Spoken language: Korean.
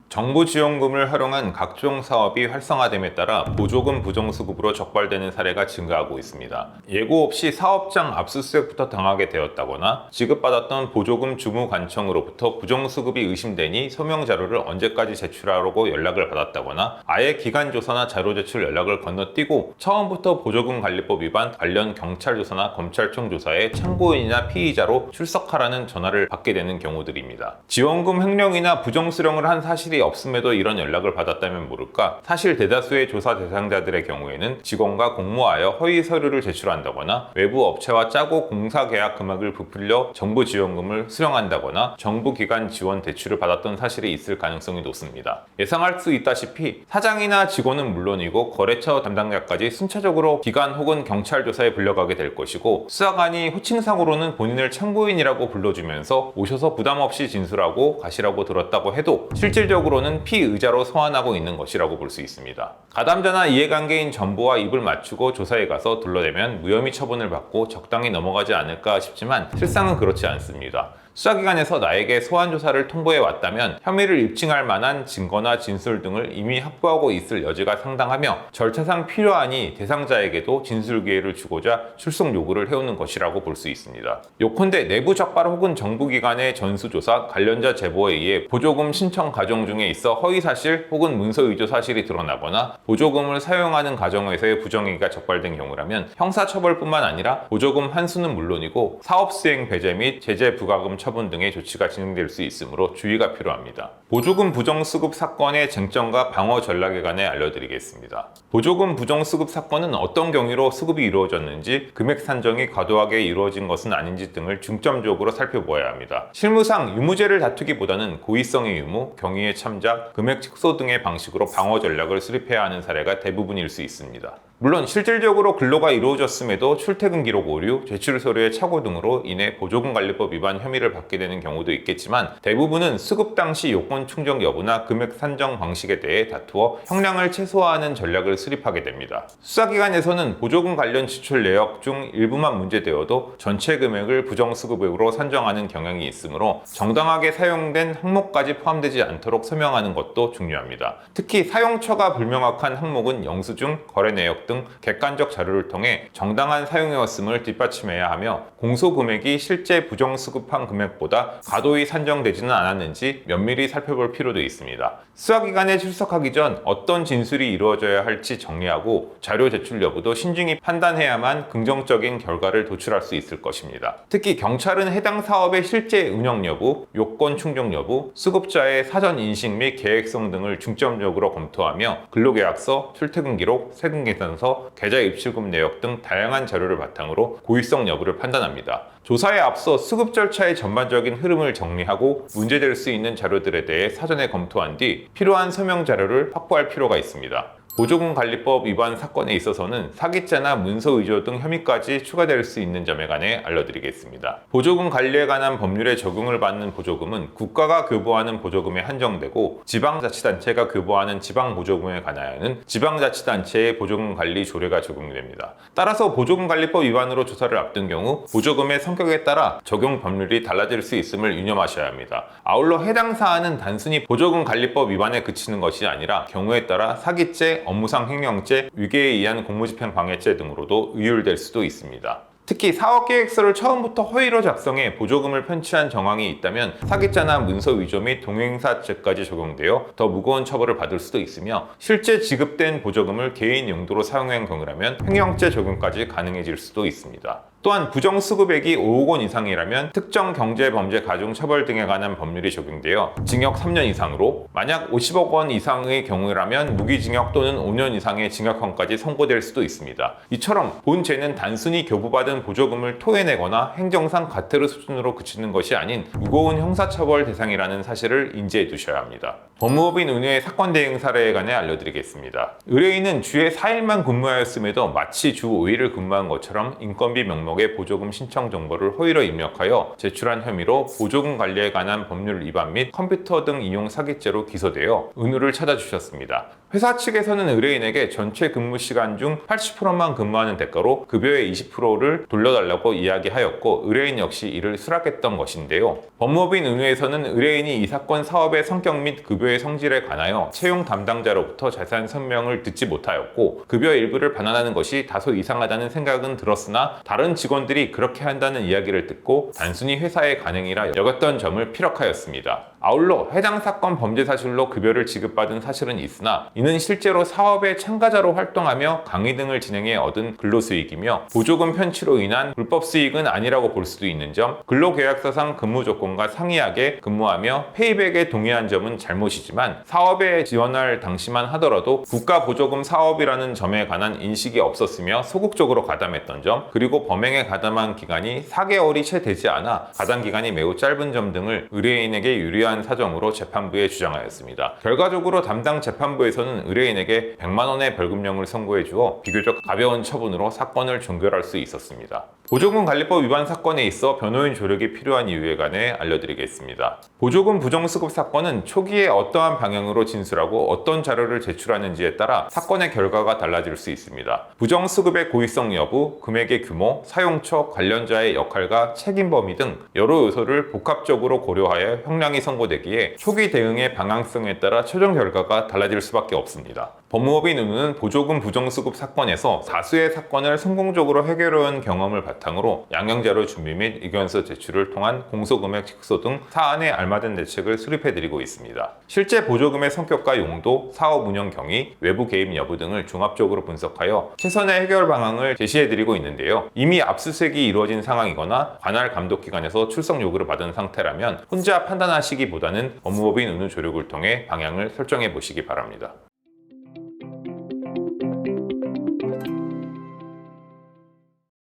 정부 지원금을 활용한 각종 사업이 활성화됨에 따라 보조금 부정수급으로 적발되는 사례가 증가하고 있습니다. 예고 없이 사업장 압수수색부터 당하게 되었다거나 지급받았던 보조금 주무관청으로부터 부정수급이 의심되니 서명 자료를 언제까지 제출하라고 연락을 받았다거나 아예 기간조사나 자료 제출 연락을 건너뛰고 처음부터 보조금관리법 위반 관련 경찰 조사나 검찰청 조사에 참고인이나 피의자로 출석하라는 전화를 받게 되는 경우들입니다. 지원금 횡령이나 부정수령을 한 사실이 없음에도 이런 연락을 받았다면 모를까, 사실 대다수의 조사 대상자들의 경우에는 직원과 공모하여 허위 서류를 제출한다거나 외부 업체와 짜고 공사 계약 금액을 부풀려 정부 지원금을 수령한다거나 정부 기관 지원 대출을 받았던 사실이 있을 가능성이 높습니다. 예상할 수 있다시피 사장이나 직원은 물론이고 거래처 담당자까지 순차적으로 기관 혹은 경찰 조사에 불려가게 될 것이고, 수사관이 호칭상으로는 본인을 참고인이라고 불러주면서 오셔서 부담 없이 진술하고 가시라고 들었다고 해도 실질적으로는 피의자로 소환하고 있는 것이라고 볼 수 있습니다. 가담자나 이해관계인 전부와 입을 맞추고 조사에 가서 둘러대면 무혐의 처분을 받고 적당히 넘어가지 않을까 싶지만 실상은 그렇지 않습니다. 수사기관에서 나에게 소환조사를 통보해 왔다면 혐의를 입증할 만한 증거나 진술 등을 이미 확보하고 있을 여지가 상당하며 절차상 필요하니 대상자에게도 진술 기회를 주고자 출석 요구를 해오는 것이라고 볼 수 있습니다. 요컨대 내부 적발 혹은 정부기관의 전수조사, 관련자 제보에 의해 보조금 신청 과정 중에 있어 허위사실 혹은 문서위조 사실이 드러나거나 보조금을 사용하는 과정에서의 부정행위가 적발된 경우라면 형사처벌뿐만 아니라 보조금 환수는 물론이고 사업수행 배제 및 제재 부과금 처분 등의 조치가 진행될 수 있으므로 주의가 필요합니다. 보조금 부정수급 사건의 쟁점과 방어 전략에 관해 알려드리겠습니다. 보조금 부정수급 사건은 어떤 경위로 수급이 이루어졌는지, 금액 산정이 과도하게 이루어진 것은 아닌지 등을 중점적으로 살펴보아야 합니다. 실무상 유무죄를 다투기보다는 고의성의 유무, 경위의 참작, 금액 축소 등의 방식으로 방어 전략을 수립해야 하는 사례가 대부분일 수 있습니다. 물론 실질적으로 근로가 이루어졌음에도 출퇴근 기록 오류, 제출 서류의 착오 등으로 인해 보조금관리법 위반 혐의를 받게 되는 경우도 있겠지만, 대부분은 수급 당시 요건 충족 여부나 금액 산정 방식에 대해 다투어 형량을 최소화하는 전략을 수립하게 됩니다. 수사기관에서는 보조금 관련 지출 내역 중 일부만 문제되어도 전체 금액을 부정수급액으로 산정하는 경향이 있으므로 정당하게 사용된 항목까지 포함되지 않도록 서명하는 것도 중요합니다. 특히 사용처가 불명확한 항목은 영수증, 거래 내역 등 객관적 자료를 통해 정당한 사용이었음을 뒷받침해야 하며, 공소금액이 실제 부정수급한 금액보다 과도히 산정되지는 않았는지 면밀히 살펴볼 필요도 있습니다. 수사기관에 출석하기 전 어떤 진술이 이루어져야 할지 정리하고 자료 제출 여부도 신중히 판단해야만 긍정적인 결과를 도출할 수 있을 것입니다. 특히 경찰은 해당 사업의 실제 운영 여부, 요건 충족 여부, 수급자의 사전 인식 및 계획성 등을 중점적으로 검토하며 근로계약서, 출퇴근 기록, 세금 계산서, 계좌 입출금 내역 등 다양한 자료를 바탕으로 고의성 여부를 판단합니다. 조사에 앞서 수급 절차의 전반적인 흐름을 정리하고 문제될 수 있는 자료들에 대해 사전에 검토한 뒤 필요한 서명 자료를 확보할 필요가 있습니다. 보조금관리법 위반 사건에 있어서는 사기죄나 문서위조 등 혐의까지 추가될 수 있는 점에 관해 알려드리겠습니다. 보조금 관리에 관한 법률의 적용을 받는 보조금은 국가가 교부하는 보조금에 한정되고, 지방자치단체가 교부하는 지방보조금에 관하여는 지방자치단체의 보조금관리 조례가 적용됩니다. 따라서 보조금관리법 위반으로 조사를 앞둔 경우 보조금의 성격에 따라 적용 법률이 달라질 수 있음을 유념하셔야 합니다. 아울러 해당 사안은 단순히 보조금관리법 위반에 그치는 것이 아니라 경우에 따라 사기죄, 업무상 횡령죄, 위계에 의한 공무집행 방해죄 등으로도 의율될 수도 있습니다. 특히 사업계획서를 처음부터 허위로 작성해 보조금을 편취한 정황이 있다면 사기죄나 문서 위조 및 동행사죄까지 적용되어 더 무거운 처벌을 받을 수도 있으며, 실제 지급된 보조금을 개인 용도로 사용한 경우라면 횡령죄 적용까지 가능해질 수도 있습니다. 또한 부정수급액이 5억 원 이상이라면 특정 경제범죄 가중처벌 등에 관한 법률이 적용되어 징역 3년 이상으로, 만약 50억 원 이상의 경우라면 무기징역 또는 5년 이상의 징역형까지 선고될 수도 있습니다. 이처럼 본 죄는 단순히 교부받은 보조금을 토해내거나 행정상 과태료 수준으로 그치는 것이 아닌 무거운 형사처벌 대상이라는 사실을 인지해 두셔야 합니다. 법무법인 은혜의 사건 대응 사례에 관해 알려드리겠습니다. 의뢰인은 주에 4일만 근무하였음에도 마치 주 5일을 근무한 것처럼 인건비 명목의 보조금 신청 정보를 허위로 입력하여 제출한 혐의로 보조금 관리에 관한 법률 위반 및 컴퓨터 등 이용 사기죄로 기소되어 은우를 찾아주셨습니다. 회사 측에서는 의뢰인에게 전체 근무 시간 중 80%만 근무하는 대가로 급여의 20%를 돌려달라고 이야기하였고, 의뢰인 역시 이를 수락했던 것인데요. 법무법인 은우에서는 의뢰인이 이 사건 사업의 성격 및 급여에 급여의 성질에 관하여 채용 담당자로부터 자세한 설명을 듣지 못하였고 급여 일부를 반환하는 것이 다소 이상하다는 생각은 들었으나 다른 직원들이 그렇게 한다는 이야기를 듣고 단순히 회사의 관행이라 여겼던 점을 피력하였습니다. 아울러 해당 사건 범죄 사실로 급여를 지급받은 사실은 있으나 이는 실제로 사업의 참가자로 활동하며 강의 등을 진행해 얻은 근로수익이며 보조금 편취로 인한 불법 수익은 아니라고 볼 수도 있는 점, 근로계약서상 근무 조건과 상이하게 근무하며 페이백에 동의한 점은 잘못이지만 사업에 지원할 당시만 하더라도 국가보조금 사업이라는 점에 관한 인식이 없었으며 소극적으로 가담했던 점, 그리고 범행에 가담한 기간이 4개월이 채 되지 않아 가담 기간이 매우 짧은 점 등을 의뢰인에게 유리한 사정으로 재판부에 주장하였습니다. 결과적으로 담당 재판부에서는 의뢰인에게 100만 원의 벌금형을 선고해 주어 비교적 가벼운 처분으로 사건을 종결할 수 있었습니다. 보조금 관리법 위반 사건에 있어 변호인 조력이 필요한 이유에 관해 알려드리겠습니다. 보조금 부정수급 사건은 초기에 어떠한 방향으로 진술하고 어떤 자료를 제출하는지에 따라 사건의 결과가 달라질 수 있습니다. 부정수급의 고의성 여부, 금액의 규모, 사용처, 관련자의 역할과 책임 범위 등 여러 요소를 복합적으로 고려하여 형량이 선고되기에 초기 대응의 방향성에 따라 최종 결과가 달라질 수밖에 없습니다. 법무법인 운우는 보조금 부정수급 사건에서 다수의 사건을 성공적으로 해결해온 경험을 바탕으로 양형자료 준비 및 의견서 제출을 통한 공소금액 축소 등 사안에 알맞은 대책을 수립해드리고 있습니다. 실제 보조금의 성격과 용도, 사업 운영 경위, 외부 개입 여부 등을 종합적으로 분석하여 최선의 해결 방안을 제시해드리고 있는데요. 이미 압수수색이 이루어진 상황이거나 관할 감독기관에서 출석 요구를 받은 상태라면 혼자 판단하시기보다는 법무법인 운우 조력을 통해 방향을 설정해 보시기 바랍니다.